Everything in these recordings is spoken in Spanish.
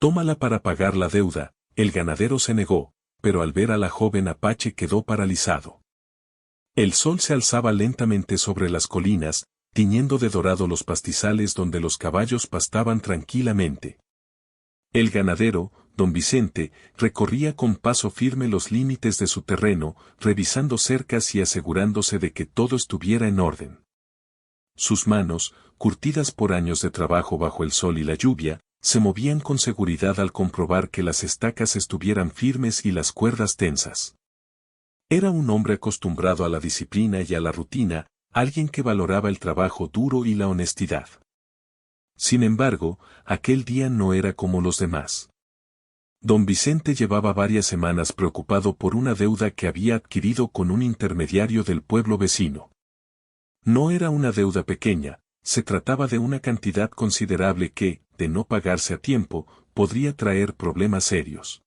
Tómala para pagar la deuda. El ganadero se negó, pero al ver a la joven apache quedó paralizado. El sol se alzaba lentamente sobre las colinas, tiñendo de dorado los pastizales donde los caballos pastaban tranquilamente. El ganadero, don Vicente, recorría con paso firme los límites de su terreno, revisando cercas y asegurándose de que todo estuviera en orden. Sus manos, curtidas por años de trabajo bajo el sol y la lluvia, se movían con seguridad al comprobar que las estacas estuvieran firmes y las cuerdas tensas. Era un hombre acostumbrado a la disciplina y a la rutina, alguien que valoraba el trabajo duro y la honestidad. Sin embargo, aquel día no era como los demás. Don Vicente llevaba varias semanas preocupado por una deuda que había adquirido con un intermediario del pueblo vecino. No era una deuda pequeña, se trataba de una cantidad considerable que, de no pagarse a tiempo, podría traer problemas serios.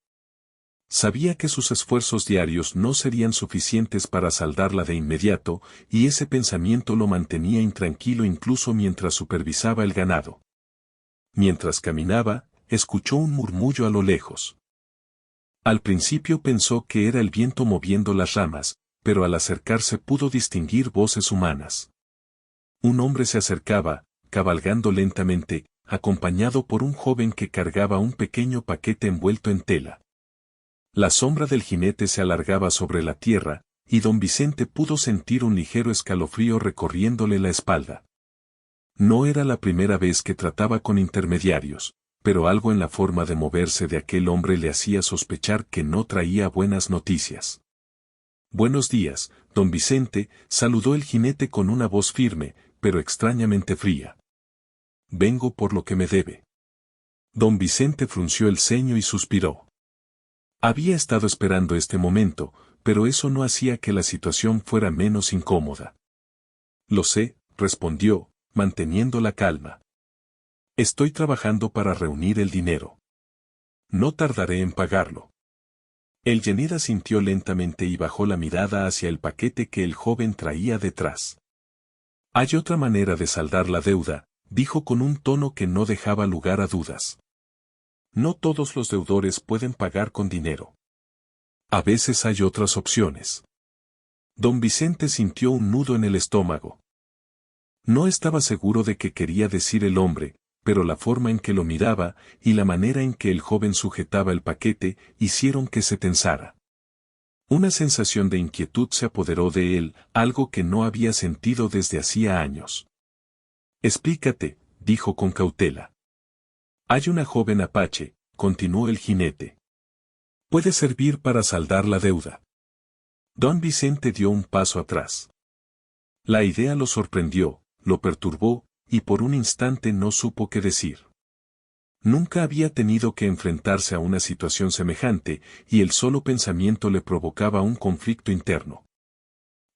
Sabía que sus esfuerzos diarios no serían suficientes para saldarla de inmediato, y ese pensamiento lo mantenía intranquilo incluso mientras supervisaba el ganado. Mientras caminaba, escuchó un murmullo a lo lejos. Al principio pensó que era el viento moviendo las ramas, pero al acercarse pudo distinguir voces humanas. Un hombre se acercaba, cabalgando lentamente, acompañado por un joven que cargaba un pequeño paquete envuelto en tela. La sombra del jinete se alargaba sobre la tierra, y don Vicente pudo sentir un ligero escalofrío recorriéndole la espalda. No era la primera vez que trataba con intermediarios, pero algo en la forma de moverse de aquel hombre le hacía sospechar que no traía buenas noticias. «Buenos días, don Vicente», saludó el jinete con una voz firme, pero extrañamente fría. «Vengo por lo que me debe». Don Vicente frunció el ceño y suspiró. Había estado esperando este momento, pero eso no hacía que la situación fuera menos incómoda. «Lo sé», respondió, manteniendo la calma. «Estoy trabajando para reunir el dinero. No tardaré en pagarlo». El Yenida sintió lentamente y bajó la mirada hacia el paquete que el joven traía detrás. «Hay otra manera de saldar la deuda», dijo con un tono que no dejaba lugar a dudas. «No todos los deudores pueden pagar con dinero. A veces hay otras opciones». Don Vicente sintió un nudo en el estómago. No estaba seguro de qué quería decir el hombre, pero la forma en que lo miraba y la manera en que el joven sujetaba el paquete hicieron que se tensara. Una sensación de inquietud se apoderó de él, algo que no había sentido desde hacía años. «Explícate», dijo con cautela. «Hay una joven apache», continuó el jinete. «Puede servir para saldar la deuda». Don Vicente dio un paso atrás. La idea lo sorprendió, lo perturbó, y por un instante no supo qué decir. Nunca había tenido que enfrentarse a una situación semejante, y el solo pensamiento le provocaba un conflicto interno.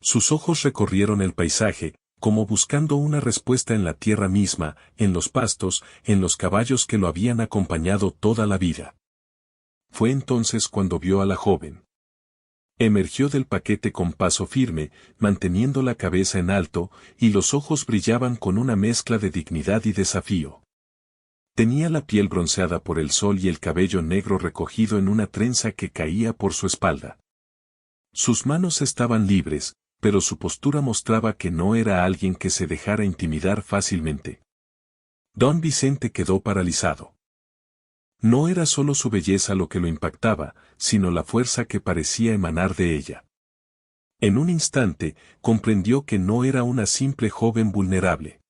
Sus ojos recorrieron el paisaje, como buscando una respuesta en la tierra misma, en los pastos, en los caballos que lo habían acompañado toda la vida. Fue entonces cuando vio a la joven. Emergió del paquete con paso firme, manteniendo la cabeza en alto, y los ojos brillaban con una mezcla de dignidad y desafío. Tenía la piel bronceada por el sol y el cabello negro recogido en una trenza que caía por su espalda. Sus manos estaban libres, pero su postura mostraba que no era alguien que se dejara intimidar fácilmente. Don Vicente quedó paralizado. No era solo su belleza lo que lo impactaba, sino la fuerza que parecía emanar de ella. En un instante, comprendió que no era una simple joven vulnerable.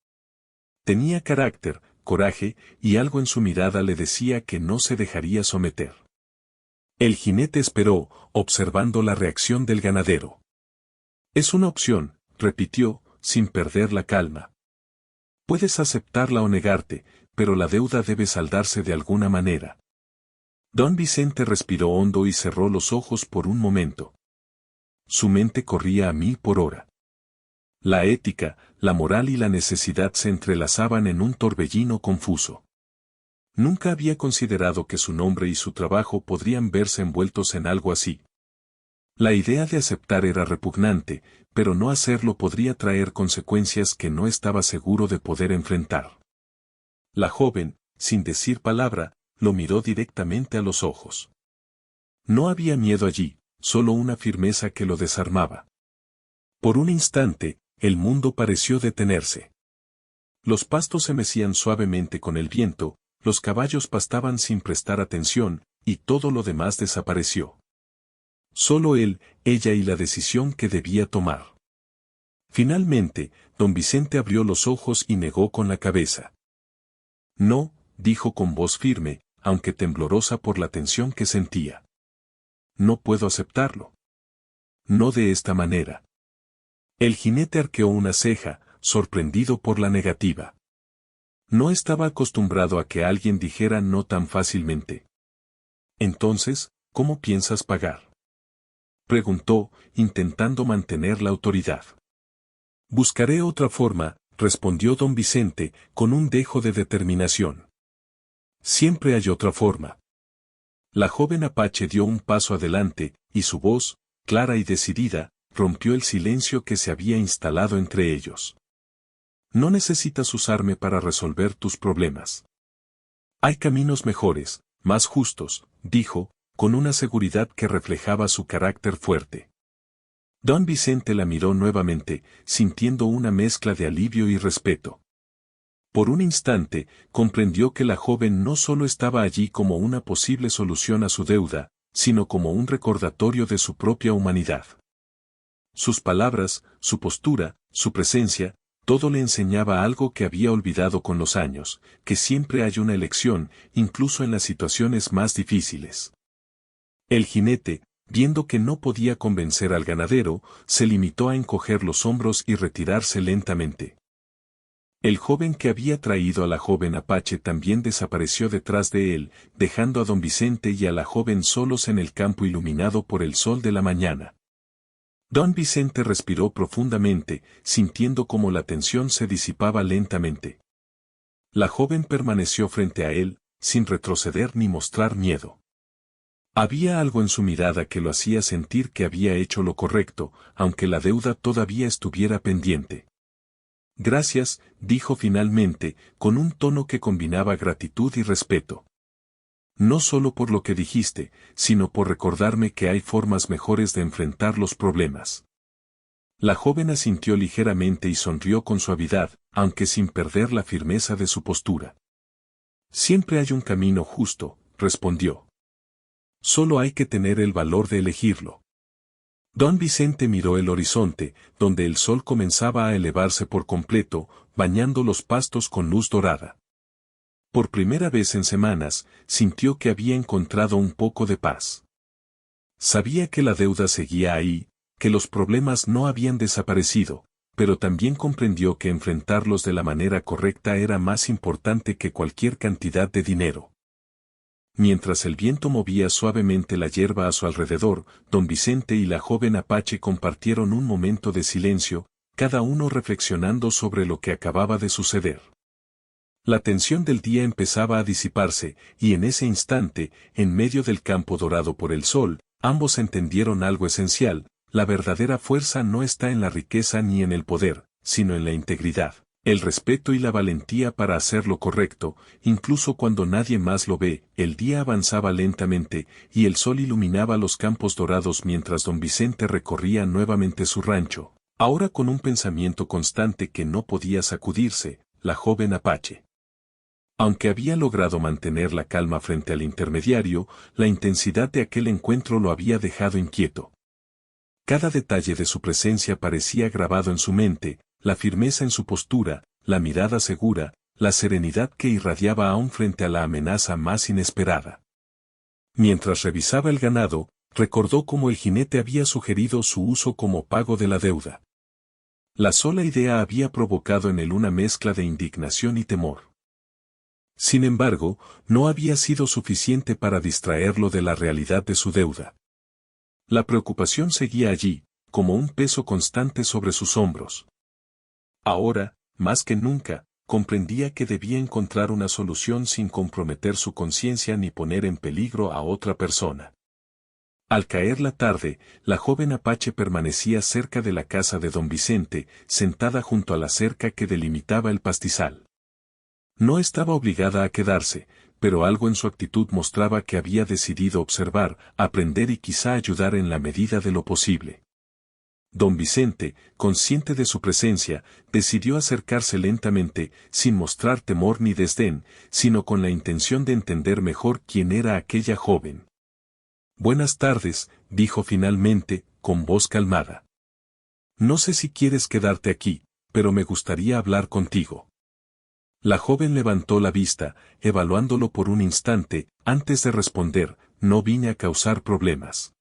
Tenía carácter, coraje, y algo en su mirada le decía que no se dejaría someter. El jinete esperó, observando la reacción del ganadero. «Es una opción», repitió, sin perder la calma. «Puedes aceptarla o negarte, pero la deuda debe saldarse de alguna manera». Don Vicente respiró hondo y cerró los ojos por un momento. Su mente corría a 1000 por hora. La ética, la moral y la necesidad se entrelazaban en un torbellino confuso. Nunca había considerado que su nombre y su trabajo podrían verse envueltos en algo así. La idea de aceptar era repugnante, pero no hacerlo podría traer consecuencias que no estaba seguro de poder enfrentar. La joven, sin decir palabra, lo miró directamente a los ojos. No había miedo allí, solo una firmeza que lo desarmaba. Por un instante, el mundo pareció detenerse. Los pastos se mecían suavemente con el viento, los caballos pastaban sin prestar atención, y todo lo demás desapareció. Solo él, ella y la decisión que debía tomar. Finalmente, don Vicente abrió los ojos y negó con la cabeza. No, dijo con voz firme, aunque temblorosa por la tensión que sentía. No puedo aceptarlo. No de esta manera. El jinete arqueó una ceja, sorprendido por la negativa. No estaba acostumbrado a que alguien dijera no tan fácilmente. Entonces, ¿cómo piensas pagar?, preguntó, intentando mantener la autoridad. Buscaré otra forma, respondió don Vicente, con un dejo de determinación. Siempre hay otra forma. La joven apache dio un paso adelante, y su voz, clara y decidida, rompió el silencio que se había instalado entre ellos. No necesitas usarme para resolver tus problemas. Hay caminos mejores, más justos, dijo, con una seguridad que reflejaba su carácter fuerte. Don Vicente la miró nuevamente, sintiendo una mezcla de alivio y respeto. Por un instante, comprendió que la joven no solo estaba allí como una posible solución a su deuda, sino como un recordatorio de su propia humanidad. Sus palabras, su postura, su presencia, todo le enseñaba algo que había olvidado con los años, que siempre hay una elección, incluso en las situaciones más difíciles. El jinete, viendo que no podía convencer al ganadero, se limitó a encoger los hombros y retirarse lentamente. El joven que había traído a la joven apache también desapareció detrás de él, dejando a don Vicente y a la joven solos en el campo iluminado por el sol de la mañana. Don Vicente respiró profundamente, sintiendo cómo la tensión se disipaba lentamente. La joven permaneció frente a él, sin retroceder ni mostrar miedo. Había algo en su mirada que lo hacía sentir que había hecho lo correcto, aunque la deuda todavía estuviera pendiente. Gracias, dijo finalmente, con un tono que combinaba gratitud y respeto. No solo por lo que dijiste, sino por recordarme que hay formas mejores de enfrentar los problemas. La joven asintió ligeramente y sonrió con suavidad, aunque sin perder la firmeza de su postura. Siempre hay un camino justo, respondió. Solo hay que tener el valor de elegirlo. Don Vicente miró el horizonte, donde el sol comenzaba a elevarse por completo, bañando los pastos con luz dorada. Por primera vez en semanas, sintió que había encontrado un poco de paz. Sabía que la deuda seguía ahí, que los problemas no habían desaparecido, pero también comprendió que enfrentarlos de la manera correcta era más importante que cualquier cantidad de dinero. Mientras el viento movía suavemente la hierba a su alrededor, don Vicente y la joven apache compartieron un momento de silencio, cada uno reflexionando sobre lo que acababa de suceder. La tensión del día empezaba a disiparse, y en ese instante, en medio del campo dorado por el sol, ambos entendieron algo esencial: la verdadera fuerza no está en la riqueza ni en el poder, sino en la integridad, el respeto y la valentía para hacer lo correcto, incluso cuando nadie más lo ve. El día avanzaba lentamente, y el sol iluminaba los campos dorados mientras don Vicente recorría nuevamente su rancho, ahora con un pensamiento constante que no podía sacudirse: la joven apache. Aunque había logrado mantener la calma frente al intermediario, la intensidad de aquel encuentro lo había dejado inquieto. Cada detalle de su presencia parecía grabado en su mente: la firmeza en su postura, la mirada segura, la serenidad que irradiaba aún frente a la amenaza más inesperada. Mientras revisaba el ganado, recordó cómo el jinete había sugerido su uso como pago de la deuda. La sola idea había provocado en él una mezcla de indignación y temor. Sin embargo, no había sido suficiente para distraerlo de la realidad de su deuda. La preocupación seguía allí, como un peso constante sobre sus hombros. Ahora, más que nunca, comprendía que debía encontrar una solución sin comprometer su conciencia ni poner en peligro a otra persona. Al caer la tarde, la joven apache permanecía cerca de la casa de don Vicente, sentada junto a la cerca que delimitaba el pastizal. No estaba obligada a quedarse, pero algo en su actitud mostraba que había decidido observar, aprender y quizá ayudar en la medida de lo posible. Don Vicente, consciente de su presencia, decidió acercarse lentamente, sin mostrar temor ni desdén, sino con la intención de entender mejor quién era aquella joven. «Buenas tardes», dijo finalmente, con voz calmada. «No sé si quieres quedarte aquí, pero me gustaría hablar contigo». La joven levantó la vista, evaluándolo por un instante, antes de responder: «No vine a causar problemas.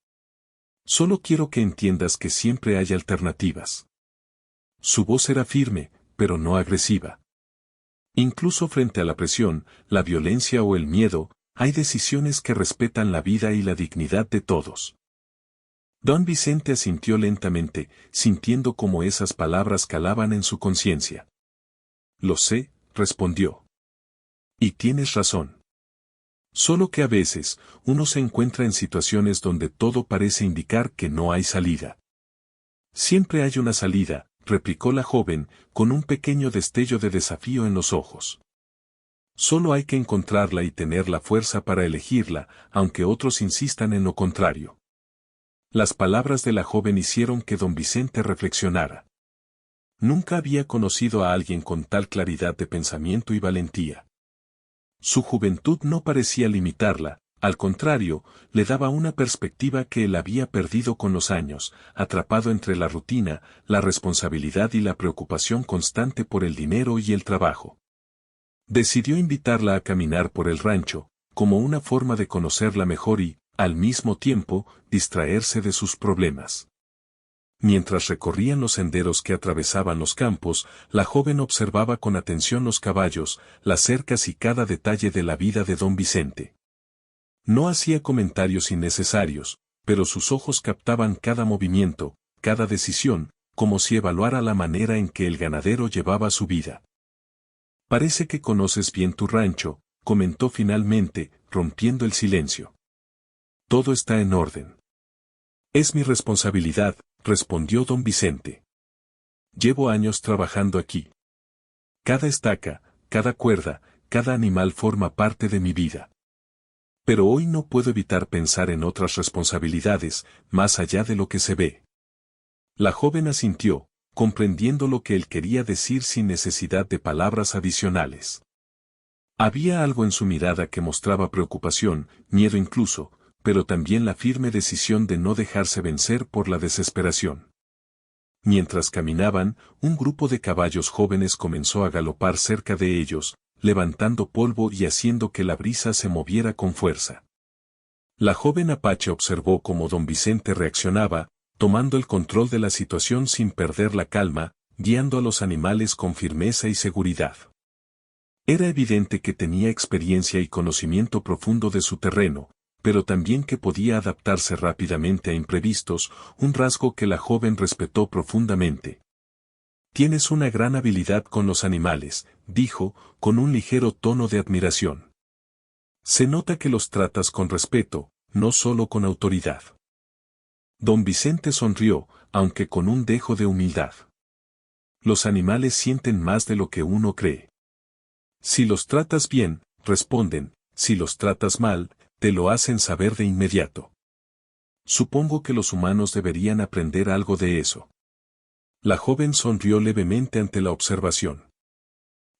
Solo quiero que entiendas que siempre hay alternativas». Su voz era firme, pero no agresiva. Incluso frente a la presión, la violencia o el miedo, hay decisiones que respetan la vida y la dignidad de todos. Don Vicente asintió lentamente, sintiendo cómo esas palabras calaban en su conciencia. «Lo sé», respondió. «Y tienes razón. Solo que a veces, uno se encuentra en situaciones donde todo parece indicar que no hay salida». «Siempre hay una salida», replicó la joven, con un pequeño destello de desafío en los ojos. «Solo hay que encontrarla y tener la fuerza para elegirla, aunque otros insistan en lo contrario». Las palabras de la joven hicieron que don Vicente reflexionara. Nunca había conocido a alguien con tal claridad de pensamiento y valentía. Su juventud no parecía limitarla, al contrario, le daba una perspectiva que él había perdido con los años, atrapado entre la rutina, la responsabilidad y la preocupación constante por el dinero y el trabajo. Decidió invitarla a caminar por el rancho, como una forma de conocerla mejor y, al mismo tiempo, distraerse de sus problemas. Mientras recorrían los senderos que atravesaban los campos, la joven observaba con atención los caballos, las cercas y cada detalle de la vida de don Vicente. No hacía comentarios innecesarios, pero sus ojos captaban cada movimiento, cada decisión, como si evaluara la manera en que el ganadero llevaba su vida. «Parece que conoces bien tu rancho», comentó finalmente, rompiendo el silencio. «Todo está en orden». «Es mi responsabilidad», respondió don Vicente. «Llevo años trabajando aquí. Cada estaca, cada cuerda, cada animal forma parte de mi vida. Pero hoy no puedo evitar pensar en otras responsabilidades, más allá de lo que se ve». La joven asintió, comprendiendo lo que él quería decir sin necesidad de palabras adicionales. Había algo en su mirada que mostraba preocupación, miedo incluso, pero también la firme decisión de no dejarse vencer por la desesperación. Mientras caminaban, un grupo de caballos jóvenes comenzó a galopar cerca de ellos, levantando polvo y haciendo que la brisa se moviera con fuerza. La joven apache observó cómo don Vicente reaccionaba, tomando el control de la situación sin perder la calma, guiando a los animales con firmeza y seguridad. Era evidente que tenía experiencia y conocimiento profundo de su terreno, pero también que podía adaptarse rápidamente a imprevistos, un rasgo que la joven respetó profundamente. «Tienes una gran habilidad con los animales», dijo, con un ligero tono de admiración. «Se nota que los tratas con respeto, no solo con autoridad». Don Vicente sonrió, aunque con un dejo de humildad. «Los animales sienten más de lo que uno cree. Si los tratas bien, responden; si los tratas mal, te lo hacen saber de inmediato. Supongo que los humanos deberían aprender algo de eso». La joven sonrió levemente ante la observación.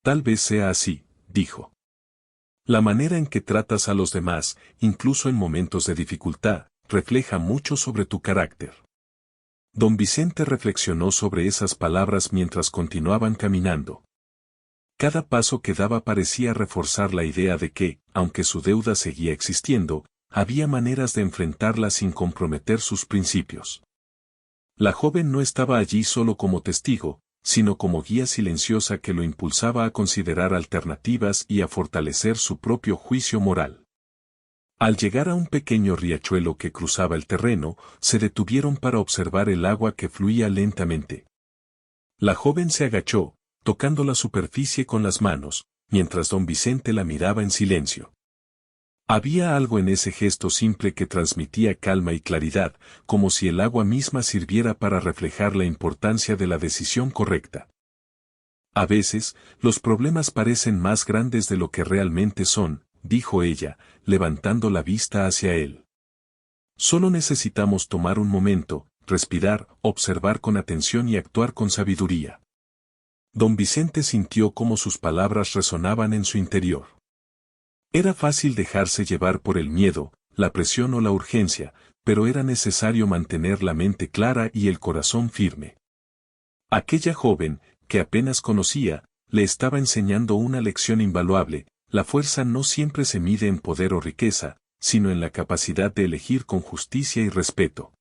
«Tal vez sea así», dijo. «La manera en que tratas a los demás, incluso en momentos de dificultad, refleja mucho sobre tu carácter». Don Vicente reflexionó sobre esas palabras mientras continuaban caminando. Cada paso que daba parecía reforzar la idea de que, aunque su deuda seguía existiendo, había maneras de enfrentarla sin comprometer sus principios. La joven no estaba allí solo como testigo, sino como guía silenciosa que lo impulsaba a considerar alternativas y a fortalecer su propio juicio moral. Al llegar a un pequeño riachuelo que cruzaba el terreno, se detuvieron para observar el agua que fluía lentamente. La joven se agachó, tocando la superficie con las manos, mientras don Vicente la miraba en silencio. Había algo en ese gesto simple que transmitía calma y claridad, como si el agua misma sirviera para reflejar la importancia de la decisión correcta. A veces, los problemas parecen más grandes de lo que realmente son, dijo ella, levantando la vista hacia él. Solo necesitamos tomar un momento, respirar, observar con atención y actuar con sabiduría. Don Vicente sintió cómo sus palabras resonaban en su interior. Era fácil dejarse llevar por el miedo, la presión o la urgencia, pero era necesario mantener la mente clara y el corazón firme. Aquella joven, que apenas conocía, le estaba enseñando una lección invaluable: la fuerza no siempre se mide en poder o riqueza, sino en la capacidad de elegir con justicia y respeto.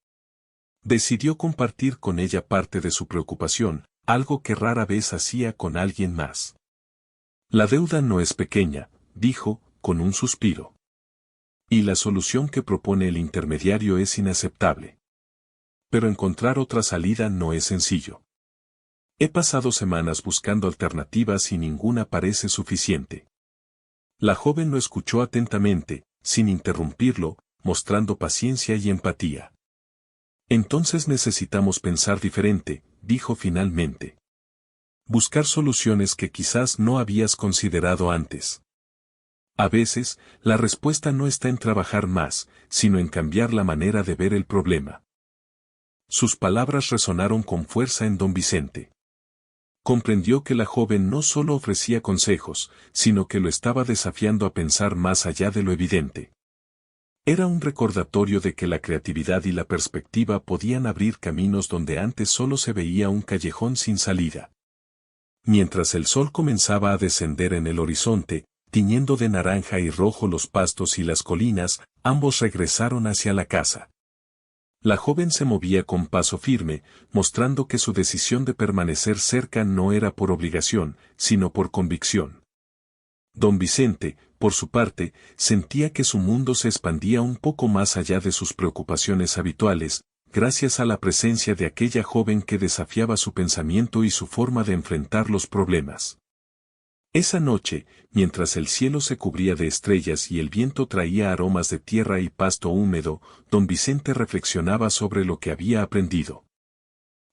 Decidió compartir con ella parte de su preocupación, algo que rara vez hacía con alguien más. La deuda no es pequeña, dijo, con un suspiro. Y la solución que propone el intermediario es inaceptable. Pero encontrar otra salida no es sencillo. He pasado semanas buscando alternativas y ninguna parece suficiente. La joven lo escuchó atentamente, sin interrumpirlo, mostrando paciencia y empatía. Entonces necesitamos pensar diferente, dijo finalmente. Buscar soluciones que quizás no habías considerado antes. A veces, la respuesta no está en trabajar más, sino en cambiar la manera de ver el problema. Sus palabras resonaron con fuerza en don Vicente. Comprendió que la joven no solo ofrecía consejos, sino que lo estaba desafiando a pensar más allá de lo evidente. Era un recordatorio de que la creatividad y la perspectiva podían abrir caminos donde antes solo se veía un callejón sin salida. Mientras el sol comenzaba a descender en el horizonte, tiñendo de naranja y rojo los pastos y las colinas, ambos regresaron hacia la casa. La joven se movía con paso firme, mostrando que su decisión de permanecer cerca no era por obligación, sino por convicción. Don Vicente, por su parte, sentía que su mundo se expandía un poco más allá de sus preocupaciones habituales, gracias a la presencia de aquella joven que desafiaba su pensamiento y su forma de enfrentar los problemas. Esa noche, mientras el cielo se cubría de estrellas y el viento traía aromas de tierra y pasto húmedo, don Vicente reflexionaba sobre lo que había aprendido.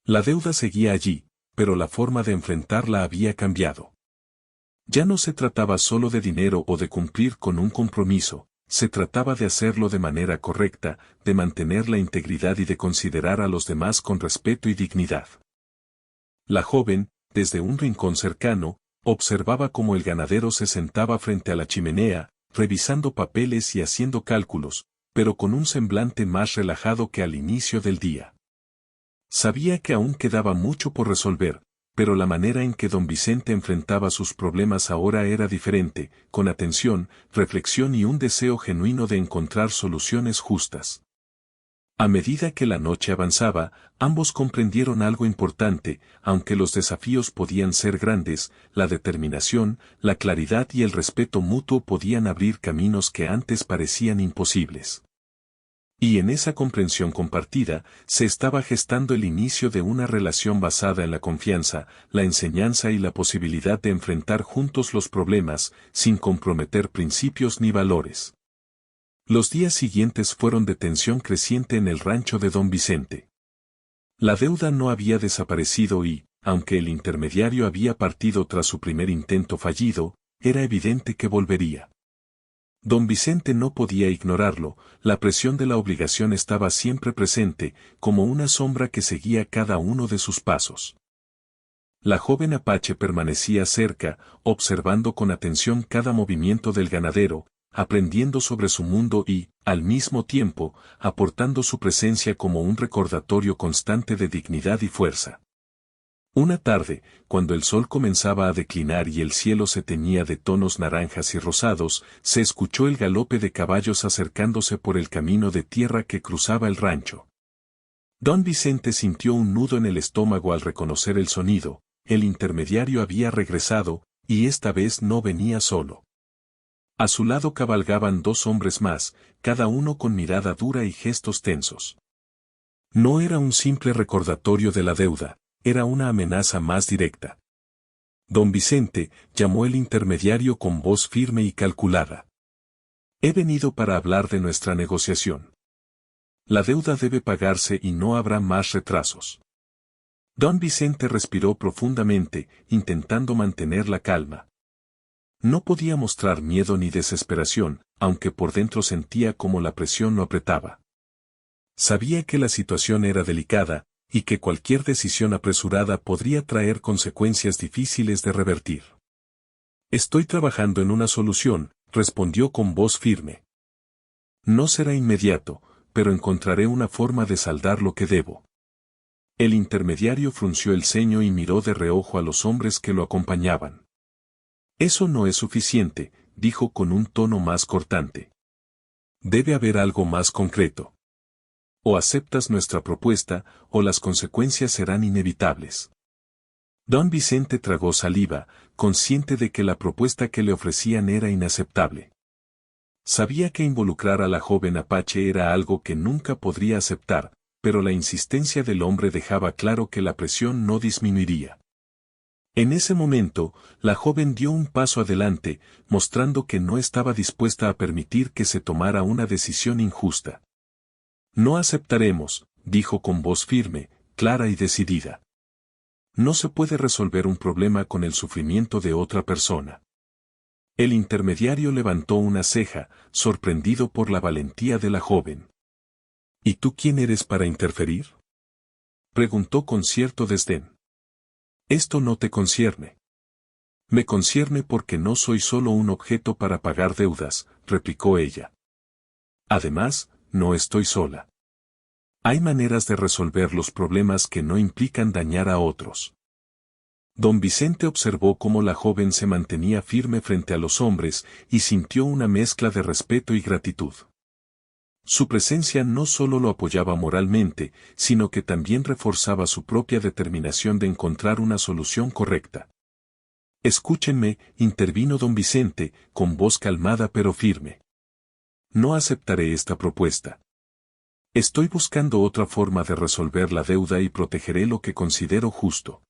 La deuda seguía allí, pero la forma de enfrentarla había cambiado. Ya no se trataba solo de dinero o de cumplir con un compromiso, se trataba de hacerlo de manera correcta, de mantener la integridad y de considerar a los demás con respeto y dignidad. La joven, desde un rincón cercano, observaba cómo el ganadero se sentaba frente a la chimenea, revisando papeles y haciendo cálculos, pero con un semblante más relajado que al inicio del día. Sabía que aún quedaba mucho por resolver, pero la manera en que don Vicente enfrentaba sus problemas ahora era diferente, con atención, reflexión y un deseo genuino de encontrar soluciones justas. A medida que la noche avanzaba, ambos comprendieron algo importante: aunque los desafíos podían ser grandes, la determinación, la claridad y el respeto mutuo podían abrir caminos que antes parecían imposibles. Y en esa comprensión compartida, se estaba gestando el inicio de una relación basada en la confianza, la enseñanza y la posibilidad de enfrentar juntos los problemas, sin comprometer principios ni valores. Los días siguientes fueron de tensión creciente en el rancho de don Vicente. La deuda no había desaparecido y, aunque el intermediario había partido tras su primer intento fallido, era evidente que volvería. Don Vicente no podía ignorarlo, la presión de la obligación estaba siempre presente, como una sombra que seguía cada uno de sus pasos. La joven apache permanecía cerca, observando con atención cada movimiento del ganadero, aprendiendo sobre su mundo y, al mismo tiempo, aportando su presencia como un recordatorio constante de dignidad y fuerza. Una tarde, cuando el sol comenzaba a declinar y el cielo se teñía de tonos naranjas y rosados, se escuchó el galope de caballos acercándose por el camino de tierra que cruzaba el rancho. Don Vicente sintió un nudo en el estómago al reconocer el sonido: el intermediario había regresado, y esta vez no venía solo. A su lado cabalgaban dos hombres más, cada uno con mirada dura y gestos tensos. No era un simple recordatorio de la deuda, era una amenaza más directa. Don Vicente, llamó el intermediario con voz firme y calculada. He venido para hablar de nuestra negociación. La deuda debe pagarse y no habrá más retrasos. Don Vicente respiró profundamente, intentando mantener la calma. No podía mostrar miedo ni desesperación, aunque por dentro sentía como la presión lo apretaba. Sabía que la situación era delicada, y que cualquier decisión apresurada podría traer consecuencias difíciles de revertir. Estoy trabajando en una solución, respondió con voz firme. No será inmediato, pero encontraré una forma de saldar lo que debo. El intermediario frunció el ceño y miró de reojo a los hombres que lo acompañaban. Eso no es suficiente, dijo con un tono más cortante. Debe haber algo más concreto. O aceptas nuestra propuesta, o las consecuencias serán inevitables. Don Vicente tragó saliva, consciente de que la propuesta que le ofrecían era inaceptable. Sabía que involucrar a la joven apache era algo que nunca podría aceptar, pero la insistencia del hombre dejaba claro que la presión no disminuiría. En ese momento, la joven dio un paso adelante, mostrando que no estaba dispuesta a permitir que se tomara una decisión injusta. No aceptaremos, dijo con voz firme, clara y decidida. No se puede resolver un problema con el sufrimiento de otra persona. El intermediario levantó una ceja, sorprendido por la valentía de la joven. ¿Y tú quién eres para interferir?, preguntó con cierto desdén. Esto no te concierne. Me concierne porque no soy solo un objeto para pagar deudas, replicó ella. Además, no estoy sola. Hay maneras de resolver los problemas que no implican dañar a otros. Don Vicente observó cómo la joven se mantenía firme frente a los hombres y sintió una mezcla de respeto y gratitud. Su presencia no solo lo apoyaba moralmente, sino que también reforzaba su propia determinación de encontrar una solución correcta. Escúchenme, intervino don Vicente, con voz calmada pero firme. No aceptaré esta propuesta. Estoy buscando otra forma de resolver la deuda y protegeré lo que considero justo.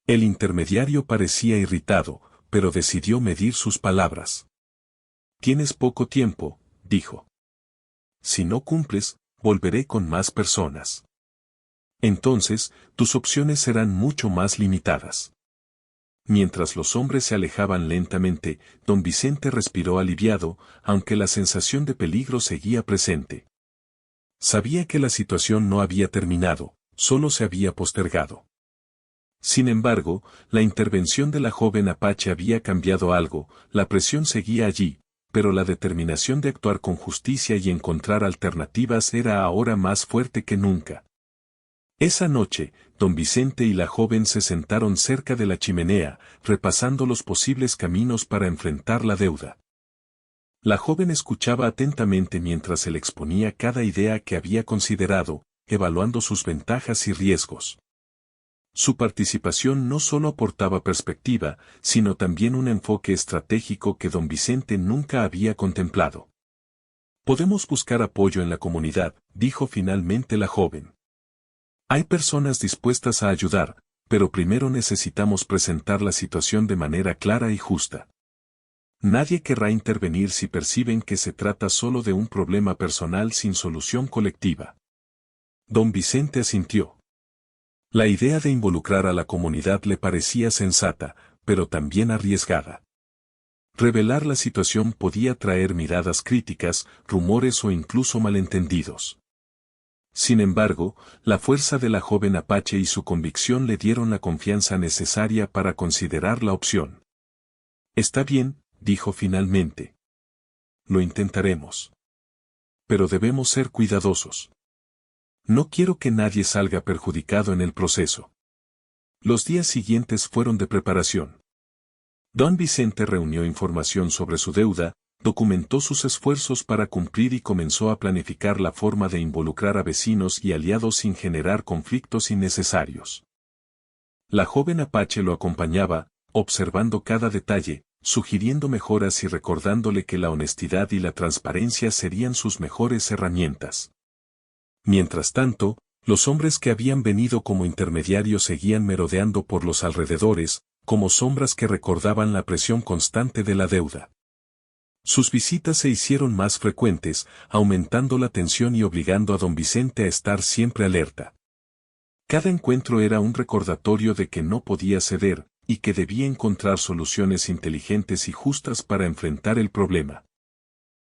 El intermediario parecía irritado, pero decidió medir sus palabras. Tienes poco tiempo, dijo. Si no cumples, volveré con más personas. Entonces, tus opciones serán mucho más limitadas. Mientras los hombres se alejaban lentamente, don Vicente respiró aliviado, aunque la sensación de peligro seguía presente. Sabía que la situación no había terminado, solo se había postergado. Sin embargo, la intervención de la joven apache había cambiado algo, la presión seguía allí, pero la determinación de actuar con justicia y encontrar alternativas era ahora más fuerte que nunca. Esa noche, don Vicente y la joven se sentaron cerca de la chimenea, repasando los posibles caminos para enfrentar la deuda. La joven escuchaba atentamente mientras él exponía cada idea que había considerado, evaluando sus ventajas y riesgos. Su participación no solo aportaba perspectiva, sino también un enfoque estratégico que don Vicente nunca había contemplado. Podemos buscar apoyo en la comunidad, dijo finalmente la joven. Hay personas dispuestas a ayudar, pero primero necesitamos presentar la situación de manera clara y justa. Nadie querrá intervenir si perciben que se trata solo de un problema personal sin solución colectiva. Don Vicente asintió. La idea de involucrar a la comunidad le parecía sensata, pero también arriesgada. Revelar la situación podía traer miradas críticas, rumores o incluso malentendidos. Sin embargo, la fuerza de la joven apache y su convicción le dieron la confianza necesaria para considerar la opción. Está bien, dijo finalmente. Lo intentaremos. Pero debemos ser cuidadosos. No quiero que nadie salga perjudicado en el proceso. Los días siguientes fueron de preparación. Don Vicente reunió información sobre su deuda, documentó sus esfuerzos para cumplir y comenzó a planificar la forma de involucrar a vecinos y aliados sin generar conflictos innecesarios. La joven apache lo acompañaba, observando cada detalle, sugiriendo mejoras y recordándole que la honestidad y la transparencia serían sus mejores herramientas. Mientras tanto, los hombres que habían venido como intermediarios seguían merodeando por los alrededores, como sombras que recordaban la presión constante de la deuda. Sus visitas se hicieron más frecuentes, aumentando la tensión y obligando a don Vicente a estar siempre alerta. Cada encuentro era un recordatorio de que no podía ceder, y que debía encontrar soluciones inteligentes y justas para enfrentar el problema.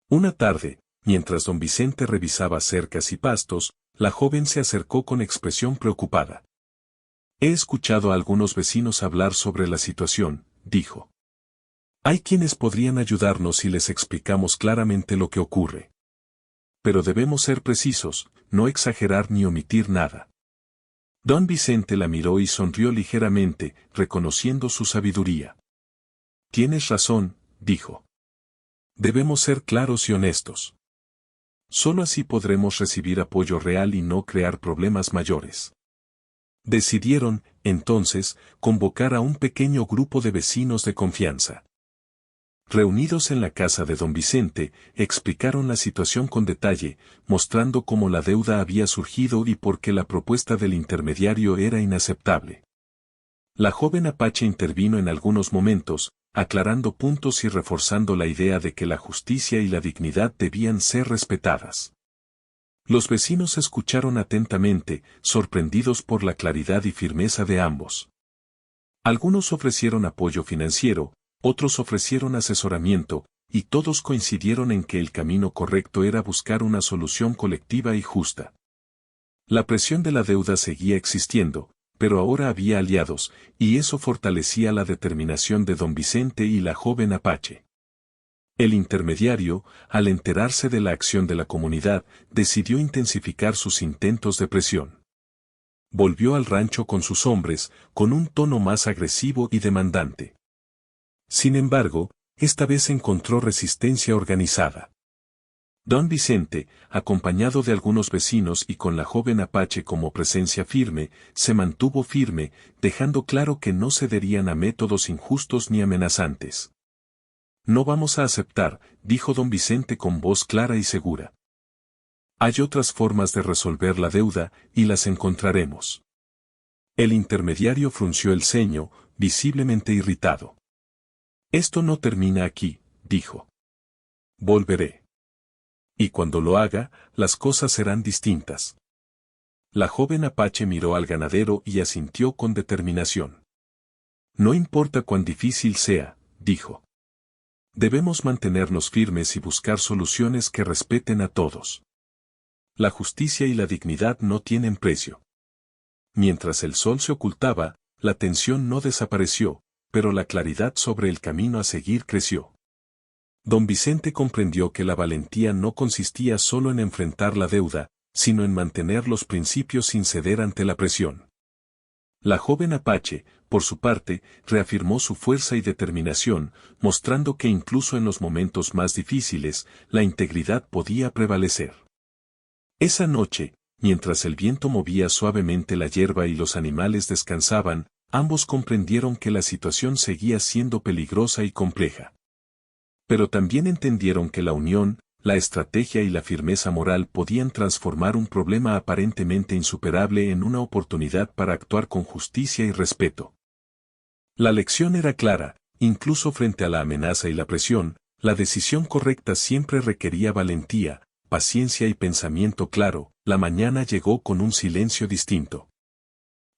Una tarde, mientras don Vicente revisaba cercas y pastos, la joven se acercó con expresión preocupada. He escuchado a algunos vecinos hablar sobre la situación, dijo. Hay quienes podrían ayudarnos si les explicamos claramente lo que ocurre. Pero debemos ser precisos, no exagerar ni omitir nada. Don Vicente la miró y sonrió ligeramente, reconociendo su sabiduría. Tienes razón, dijo. Debemos ser claros y honestos. Solo así podremos recibir apoyo real y no crear problemas mayores. Decidieron, entonces, convocar a un pequeño grupo de vecinos de confianza. Reunidos en la casa de don Vicente, explicaron la situación con detalle, mostrando cómo la deuda había surgido y por qué la propuesta del intermediario era inaceptable. La joven Apache intervino en algunos momentos, aclarando puntos y reforzando la idea de que la justicia y la dignidad debían ser respetadas. Los vecinos escucharon atentamente, sorprendidos por la claridad y firmeza de ambos. Algunos ofrecieron apoyo financiero, otros ofrecieron asesoramiento, y todos coincidieron en que el camino correcto era buscar una solución colectiva y justa. La presión de la deuda seguía existiendo, pero ahora había aliados, y eso fortalecía la determinación de don Vicente y la joven Apache. El intermediario, al enterarse de la acción de la comunidad, decidió intensificar sus intentos de presión. Volvió al rancho con sus hombres, con un tono más agresivo y demandante. Sin embargo, esta vez encontró resistencia organizada. Don Vicente, acompañado de algunos vecinos y con la joven Apache como presencia firme, se mantuvo firme, dejando claro que no cederían a métodos injustos ni amenazantes. No vamos a aceptar, dijo don Vicente con voz clara y segura. Hay otras formas de resolver la deuda, y las encontraremos. El intermediario frunció el ceño, visiblemente irritado. Esto no termina aquí, dijo. Volveré. Y cuando lo haga, las cosas serán distintas. La joven Apache miró al ganadero y asintió con determinación. No importa cuán difícil sea, dijo. Debemos mantenernos firmes y buscar soluciones que respeten a todos. La justicia y la dignidad no tienen precio. Mientras el sol se ocultaba, la tensión no desapareció, pero la claridad sobre el camino a seguir creció. Don Vicente comprendió que la valentía no consistía solo en enfrentar la deuda, sino en mantener los principios sin ceder ante la presión. La joven Apache, por su parte, reafirmó su fuerza y determinación, mostrando que incluso en los momentos más difíciles, la integridad podía prevalecer. Esa noche, mientras el viento movía suavemente la hierba y los animales descansaban, ambos comprendieron que la situación seguía siendo peligrosa y compleja. Pero también entendieron que la unión, la estrategia y la firmeza moral podían transformar un problema aparentemente insuperable en una oportunidad para actuar con justicia y respeto. La lección era clara, incluso frente a la amenaza y la presión, la decisión correcta siempre requería valentía, paciencia y pensamiento claro. La mañana llegó con un silencio distinto.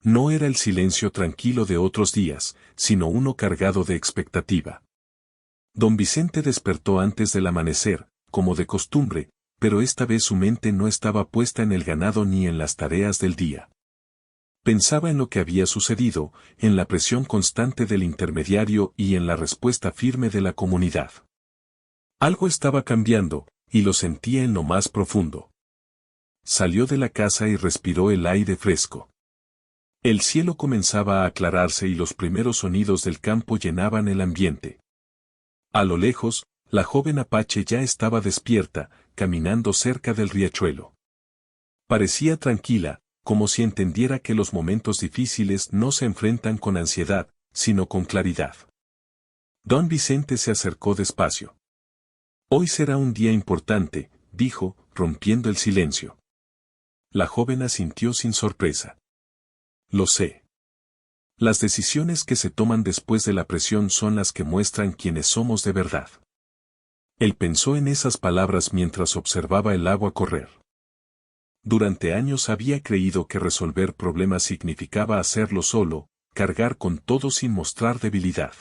No era el silencio tranquilo de otros días, sino uno cargado de expectativa. Don Vicente despertó antes del amanecer, como de costumbre, pero esta vez su mente no estaba puesta en el ganado ni en las tareas del día. Pensaba en lo que había sucedido, en la presión constante del intermediario y en la respuesta firme de la comunidad. Algo estaba cambiando, y lo sentía en lo más profundo. Salió de la casa y respiró el aire fresco. El cielo comenzaba a aclararse y los primeros sonidos del campo llenaban el ambiente. A lo lejos, la joven Apache ya estaba despierta, caminando cerca del riachuelo. Parecía tranquila, como si entendiera que los momentos difíciles no se enfrentan con ansiedad, sino con claridad. Don Vicente se acercó despacio. Hoy será un día importante, dijo, rompiendo el silencio. La joven asintió sin sorpresa. Lo sé. Las decisiones que se toman después de la presión son las que muestran quiénes somos de verdad. Él pensó en esas palabras mientras observaba el agua correr. Durante años había creído que resolver problemas significaba hacerlo solo, cargar con todo sin mostrar debilidad.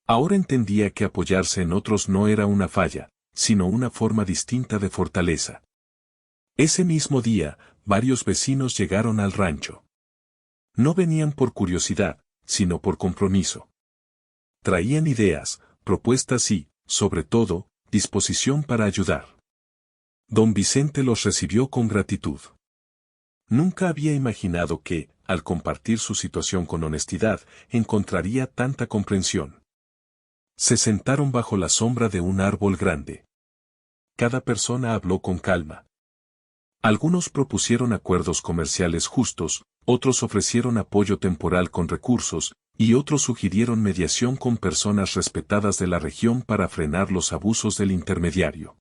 Ahora entendía que apoyarse en otros no era una falla, sino una forma distinta de fortaleza. Ese mismo día, varios vecinos llegaron al rancho. No venían por curiosidad, sino por compromiso. Traían ideas, propuestas y, sobre todo, disposición para ayudar. Don Vicente los recibió con gratitud. Nunca había imaginado que, al compartir su situación con honestidad, encontraría tanta comprensión. Se sentaron bajo la sombra de un árbol grande. Cada persona habló con calma. Algunos propusieron acuerdos comerciales justos, otros ofrecieron apoyo temporal con recursos, y otros sugirieron mediación con personas respetadas de la región para frenar los abusos del intermediario.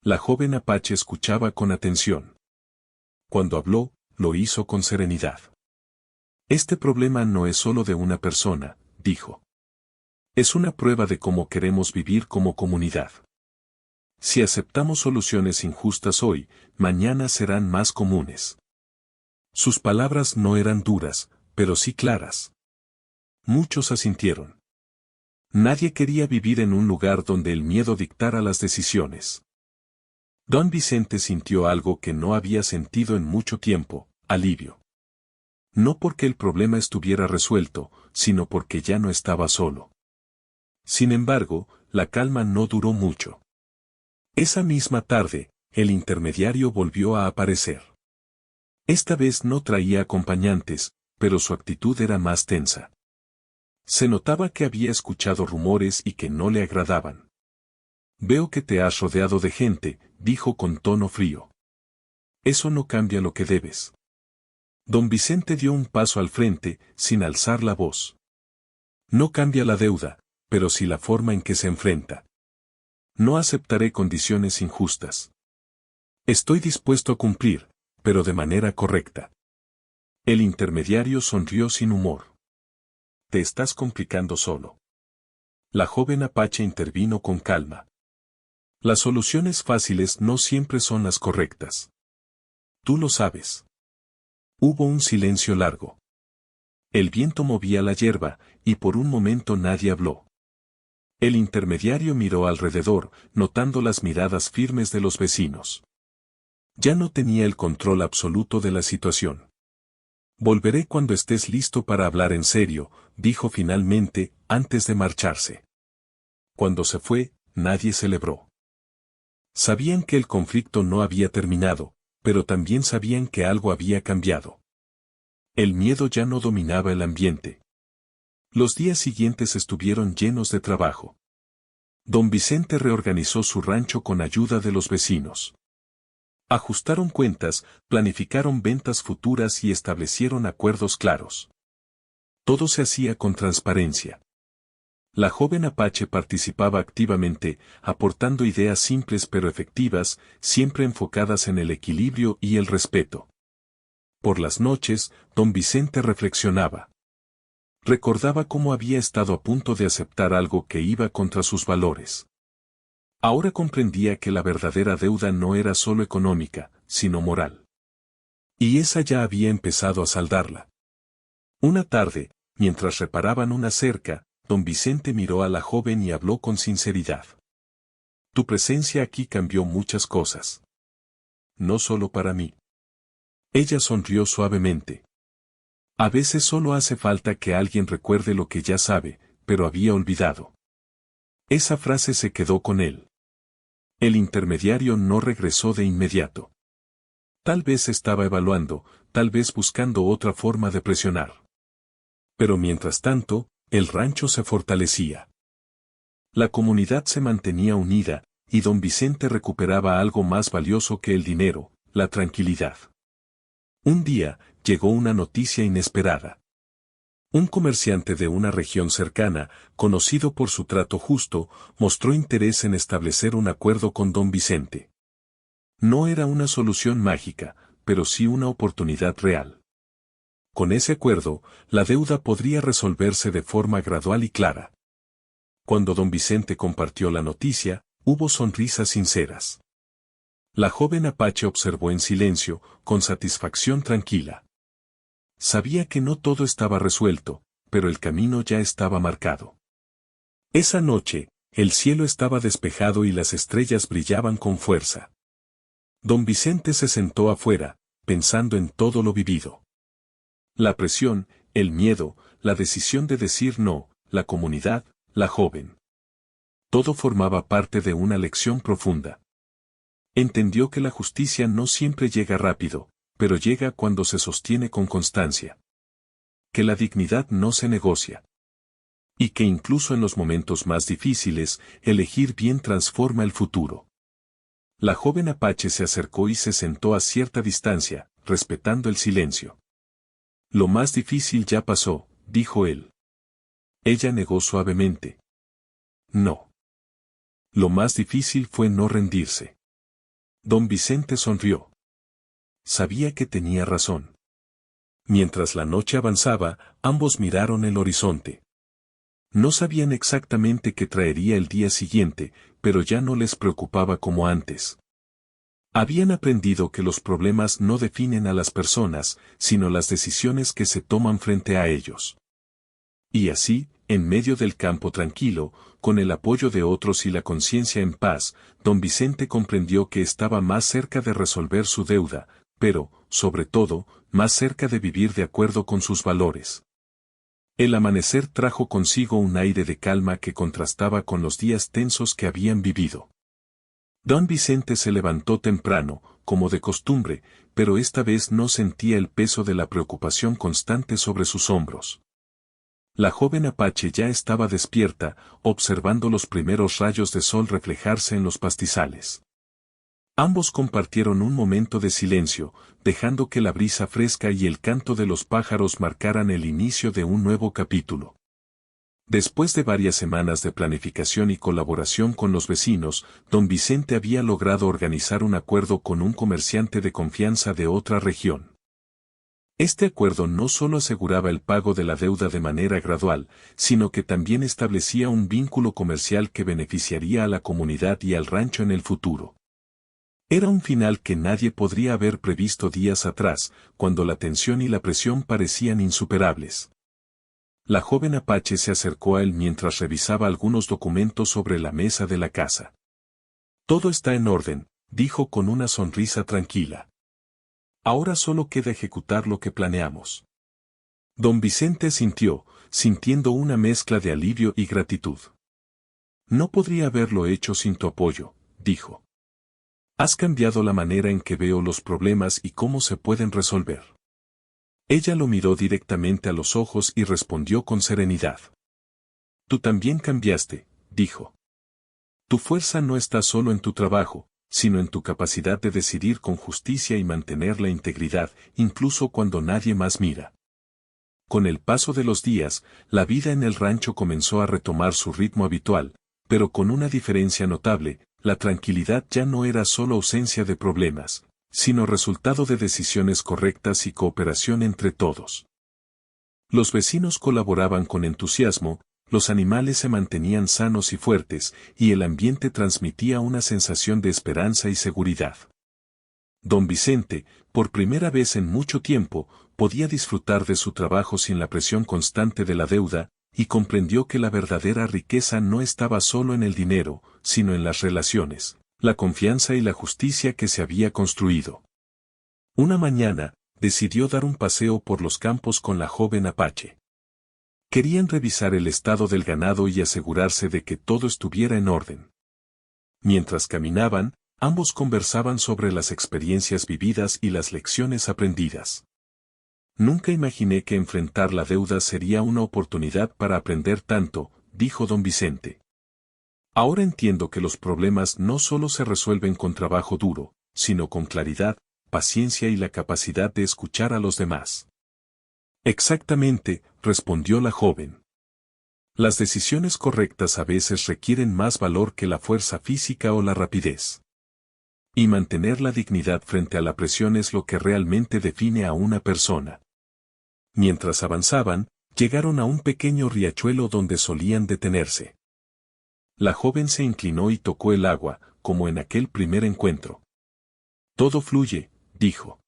La joven apache escuchaba con atención. Cuando habló, lo hizo con serenidad. Este problema no es solo de una persona, dijo. Es una prueba de cómo queremos vivir como comunidad. Si aceptamos soluciones injustas hoy, mañana serán más comunes. Sus palabras no eran duras, pero sí claras. Muchos asintieron. Nadie quería vivir en un lugar donde el miedo dictara las decisiones. Don Vicente sintió algo que no había sentido en mucho tiempo, alivio. No porque el problema estuviera resuelto, sino porque ya no estaba solo. Sin embargo, la calma no duró mucho. Esa misma tarde, el intermediario volvió a aparecer. Esta vez no traía acompañantes, pero su actitud era más tensa. Se notaba que había escuchado rumores y que no le agradaban. Veo que te has rodeado de gente, dijo con tono frío. Eso no cambia lo que debes. Don Vicente dio un paso al frente, sin alzar la voz. No cambia la deuda, pero sí la forma en que se enfrenta. No aceptaré condiciones injustas. Estoy dispuesto a cumplir, pero de manera correcta. El intermediario sonrió sin humor. Te estás complicando solo. La joven apache intervino con calma. Las soluciones fáciles no siempre son las correctas. Tú lo sabes. Hubo un silencio largo. El viento movía la hierba, y por un momento nadie habló. El intermediario miró alrededor, notando las miradas firmes de los vecinos. Ya no tenía el control absoluto de la situación. Volveré cuando estés listo para hablar en serio, dijo finalmente, antes de marcharse. Cuando se fue, nadie celebró. Sabían que el conflicto no había terminado, pero también sabían que algo había cambiado. El miedo ya no dominaba el ambiente. Los días siguientes estuvieron llenos de trabajo. Don Vicente reorganizó su rancho con ayuda de los vecinos. Ajustaron cuentas, planificaron ventas futuras y establecieron acuerdos claros. Todo se hacía con transparencia. La joven apache participaba activamente, aportando ideas simples pero efectivas, siempre enfocadas en el equilibrio y el respeto. Por las noches, don Vicente reflexionaba. Recordaba cómo había estado a punto de aceptar algo que iba contra sus valores. Ahora comprendía que la verdadera deuda no era solo económica, sino moral. Y esa ya había empezado a saldarla. Una tarde, mientras reparaban una cerca, don Vicente miró a la joven y habló con sinceridad. Tu presencia aquí cambió muchas cosas. No solo para mí. Ella sonrió suavemente. A veces solo hace falta que alguien recuerde lo que ya sabe, pero había olvidado. Esa frase se quedó con él. El intermediario no regresó de inmediato. Tal vez estaba evaluando, tal vez buscando otra forma de presionar. Pero mientras tanto, el rancho se fortalecía. La comunidad se mantenía unida, y don Vicente recuperaba algo más valioso que el dinero, la tranquilidad. Un día, llegó una noticia inesperada. Un comerciante de una región cercana, conocido por su trato justo, mostró interés en establecer un acuerdo con don Vicente. No era una solución mágica, pero sí una oportunidad real. Con ese acuerdo, la deuda podría resolverse de forma gradual y clara. Cuando don Vicente compartió la noticia, hubo sonrisas sinceras. La joven apache observó en silencio, con satisfacción tranquila. Sabía que no todo estaba resuelto, pero el camino ya estaba marcado. Esa noche, el cielo estaba despejado y las estrellas brillaban con fuerza. Don Vicente se sentó afuera, pensando en todo lo vivido. La presión, el miedo, la decisión de decir no, la comunidad, la joven. Todo formaba parte de una lección profunda. Entendió que la justicia no siempre llega rápido, pero llega cuando se sostiene con constancia. Que la dignidad no se negocia. Y que incluso en los momentos más difíciles, elegir bien transforma el futuro. La joven apache se acercó y se sentó a cierta distancia, respetando el silencio. Lo más difícil ya pasó, dijo él. Ella negó suavemente. No. Lo más difícil fue no rendirse. Don Vicente sonrió. Sabía que tenía razón. Mientras la noche avanzaba, ambos miraron el horizonte. No sabían exactamente qué traería el día siguiente, pero ya no les preocupaba como antes. Habían aprendido que los problemas no definen a las personas, sino las decisiones que se toman frente a ellos. Y así, en medio del campo tranquilo, con el apoyo de otros y la conciencia en paz, don Vicente comprendió que estaba más cerca de resolver su deuda, pero, sobre todo, más cerca de vivir de acuerdo con sus valores. El amanecer trajo consigo un aire de calma que contrastaba con los días tensos que habían vivido. Don Vicente se levantó temprano, como de costumbre, pero esta vez no sentía el peso de la preocupación constante sobre sus hombros. La joven apache ya estaba despierta, observando los primeros rayos de sol reflejarse en los pastizales. Ambos compartieron un momento de silencio, dejando que la brisa fresca y el canto de los pájaros marcaran el inicio de un nuevo capítulo. Después de varias semanas de planificación y colaboración con los vecinos, don Vicente había logrado organizar un acuerdo con un comerciante de confianza de otra región. Este acuerdo no solo aseguraba el pago de la deuda de manera gradual, sino que también establecía un vínculo comercial que beneficiaría a la comunidad y al rancho en el futuro. Era un final que nadie podría haber previsto días atrás, cuando la tensión y la presión parecían insuperables. La joven apache se acercó a él mientras revisaba algunos documentos sobre la mesa de la casa. Todo está en orden, dijo con una sonrisa tranquila. Ahora solo queda ejecutar lo que planeamos. Don Vicente sintiendo una mezcla de alivio y gratitud. No podría haberlo hecho sin tu apoyo, dijo. Has cambiado la manera en que veo los problemas y cómo se pueden resolver. Ella lo miró directamente a los ojos y respondió con serenidad. Tú también cambiaste, dijo. Tu fuerza no está solo en tu trabajo, sino en tu capacidad de decidir con justicia y mantener la integridad, incluso cuando nadie más mira. Con el paso de los días, la vida en el rancho comenzó a retomar su ritmo habitual, pero con una diferencia notable, la tranquilidad ya no era solo ausencia de problemas, sino resultado de decisiones correctas y cooperación entre todos. Los vecinos colaboraban con entusiasmo, los animales se mantenían sanos y fuertes, y el ambiente transmitía una sensación de esperanza y seguridad. Don Vicente, por primera vez en mucho tiempo, podía disfrutar de su trabajo sin la presión constante de la deuda, y comprendió que la verdadera riqueza no estaba solo en el dinero, sino en las relaciones, la confianza y la justicia que se había construido. Una mañana, decidió dar un paseo por los campos con la joven apache. Querían revisar el estado del ganado y asegurarse de que todo estuviera en orden. Mientras caminaban, ambos conversaban sobre las experiencias vividas y las lecciones aprendidas. Nunca imaginé que enfrentar la deuda sería una oportunidad para aprender tanto, dijo don Vicente. Ahora entiendo que los problemas no solo se resuelven con trabajo duro, sino con claridad, paciencia y la capacidad de escuchar a los demás. Exactamente, respondió la joven. Las decisiones correctas a veces requieren más valor que la fuerza física o la rapidez. Y mantener la dignidad frente a la presión es lo que realmente define a una persona. Mientras avanzaban, llegaron a un pequeño riachuelo donde solían detenerse. La joven se inclinó y tocó el agua, como en aquel primer encuentro. Todo fluye, dijo.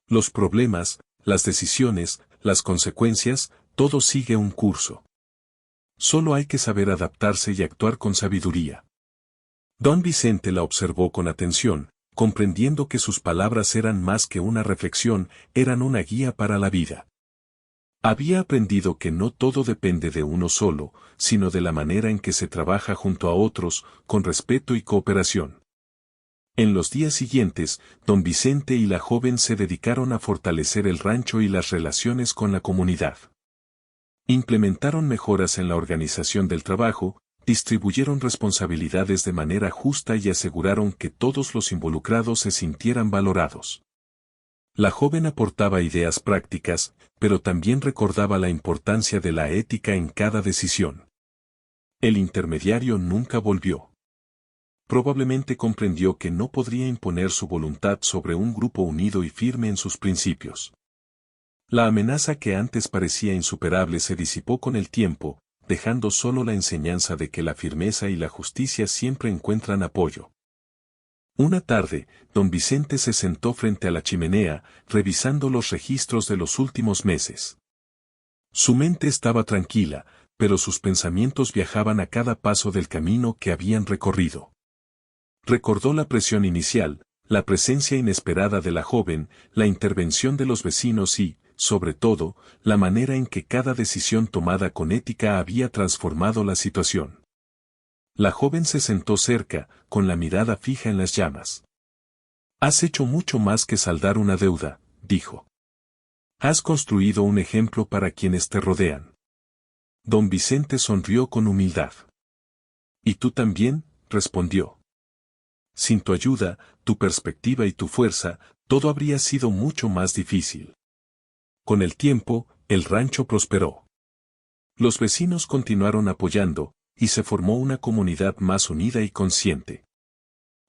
Los problemas, las decisiones, las consecuencias, todo sigue un curso. Solo hay que saber adaptarse y actuar con sabiduría. Don Vicente la observó con atención, comprendiendo que sus palabras eran más que una reflexión, eran una guía para la vida. Había aprendido que no todo depende de uno solo, sino de la manera en que se trabaja junto a otros, con respeto y cooperación. En los días siguientes, don Vicente y la joven se dedicaron a fortalecer el rancho y las relaciones con la comunidad. Implementaron mejoras en la organización del trabajo, distribuyeron responsabilidades de manera justa y aseguraron que todos los involucrados se sintieran valorados. La joven aportaba ideas prácticas, pero también recordaba la importancia de la ética en cada decisión. El intermediario nunca volvió. Probablemente comprendió que no podría imponer su voluntad sobre un grupo unido y firme en sus principios. La amenaza que antes parecía insuperable se disipó con el tiempo, dejando solo la enseñanza de que la firmeza y la justicia siempre encuentran apoyo. Una tarde, don Vicente se sentó frente a la chimenea, revisando los registros de los últimos meses. Su mente estaba tranquila, pero sus pensamientos viajaban a cada paso del camino que habían recorrido. Recordó la presión inicial, la presencia inesperada de la joven, la intervención de los vecinos y, sobre todo, la manera en que cada decisión tomada con ética había transformado la situación. La joven se sentó cerca, con la mirada fija en las llamas. «Has hecho mucho más que saldar una deuda», dijo. «Has construido un ejemplo para quienes te rodean». Don Vicente sonrió con humildad. «¿Y tú también?», respondió. «Sin tu ayuda, tu perspectiva y tu fuerza, todo habría sido mucho más difícil». Con el tiempo, el rancho prosperó. Los vecinos continuaron apoyando, y se formó una comunidad más unida y consciente.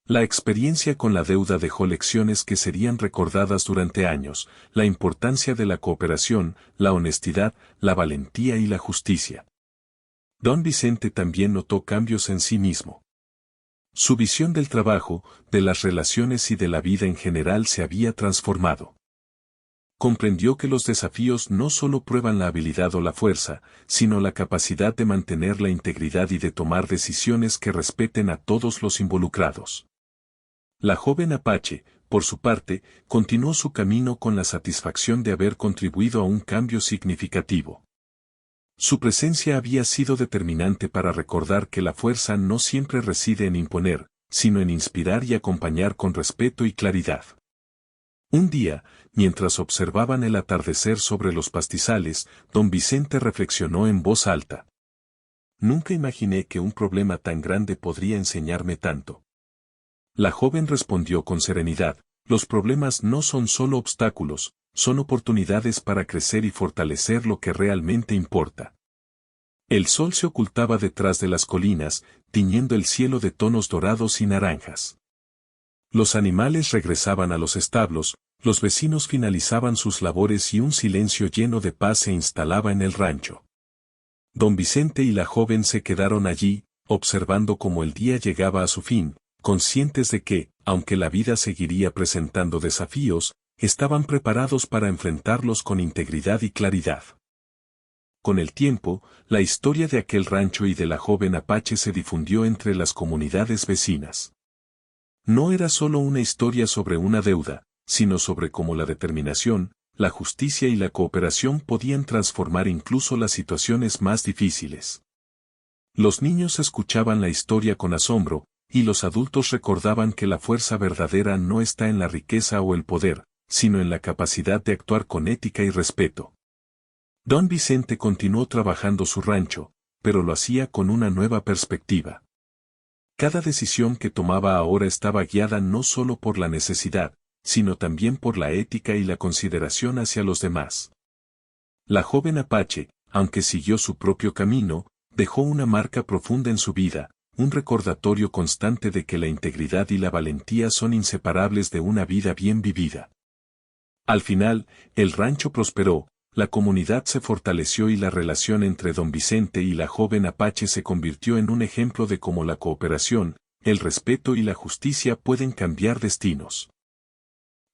La experiencia con la deuda dejó lecciones que serían recordadas durante años, la importancia de la cooperación, la honestidad, la valentía y la justicia. Don Vicente también notó cambios en sí mismo. Su visión del trabajo, de las relaciones y de la vida en general se había transformado. Comprendió que los desafíos no solo prueban la habilidad o la fuerza, sino la capacidad de mantener la integridad y de tomar decisiones que respeten a todos los involucrados. La joven Apache, por su parte, continuó su camino con la satisfacción de haber contribuido a un cambio significativo. Su presencia había sido determinante para recordar que la fuerza no siempre reside en imponer, sino en inspirar y acompañar con respeto y claridad. Un día, mientras observaban el atardecer sobre los pastizales, don Vicente reflexionó en voz alta. Nunca imaginé que un problema tan grande podría enseñarme tanto. La joven respondió con serenidad, los problemas no son solo obstáculos, son oportunidades para crecer y fortalecer lo que realmente importa. El sol se ocultaba detrás de las colinas, tiñendo el cielo de tonos dorados y naranjas. Los animales regresaban a los establos, los vecinos finalizaban sus labores y un silencio lleno de paz se instalaba en el rancho. Don Vicente y la joven se quedaron allí, observando cómo el día llegaba a su fin, conscientes de que, aunque la vida seguiría presentando desafíos, estaban preparados para enfrentarlos con integridad y claridad. Con el tiempo, la historia de aquel rancho y de la joven Apache se difundió entre las comunidades vecinas. No era solo una historia sobre una deuda, sino sobre cómo la determinación, la justicia y la cooperación podían transformar incluso las situaciones más difíciles. Los niños escuchaban la historia con asombro, y los adultos recordaban que la fuerza verdadera no está en la riqueza o el poder, sino en la capacidad de actuar con ética y respeto. Don Vicente continuó trabajando su rancho, pero lo hacía con una nueva perspectiva. Cada decisión que tomaba ahora estaba guiada no solo por la necesidad, sino también por la ética y la consideración hacia los demás. La joven Apache, aunque siguió su propio camino, dejó una marca profunda en su vida, un recordatorio constante de que la integridad y la valentía son inseparables de una vida bien vivida. Al final, el rancho prosperó, la comunidad se fortaleció y la relación entre don Vicente y la joven Apache se convirtió en un ejemplo de cómo la cooperación, el respeto y la justicia pueden cambiar destinos.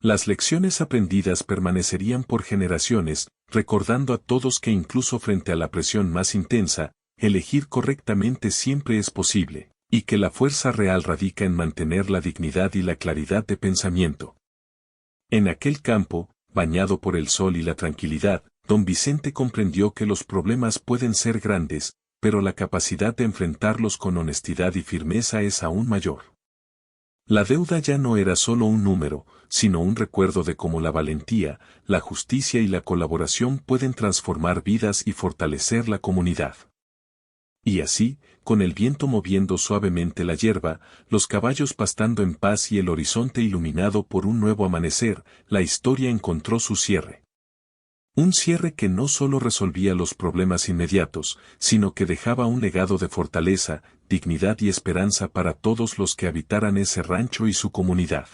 Las lecciones aprendidas permanecerían por generaciones, recordando a todos que incluso frente a la presión más intensa, elegir correctamente siempre es posible, y que la fuerza real radica en mantener la dignidad y la claridad de pensamiento. En aquel campo, bañado por el sol y la tranquilidad, don Vicente comprendió que los problemas pueden ser grandes, pero la capacidad de enfrentarlos con honestidad y firmeza es aún mayor. La deuda ya no era solo un número, sino un recuerdo de cómo la valentía, la justicia y la colaboración pueden transformar vidas y fortalecer la comunidad. Y así, con el viento moviendo suavemente la hierba, los caballos pastando en paz y el horizonte iluminado por un nuevo amanecer, la historia encontró su cierre. Un cierre que no solo resolvía los problemas inmediatos, sino que dejaba un legado de fortaleza, dignidad y esperanza para todos los que habitaran ese rancho y su comunidad.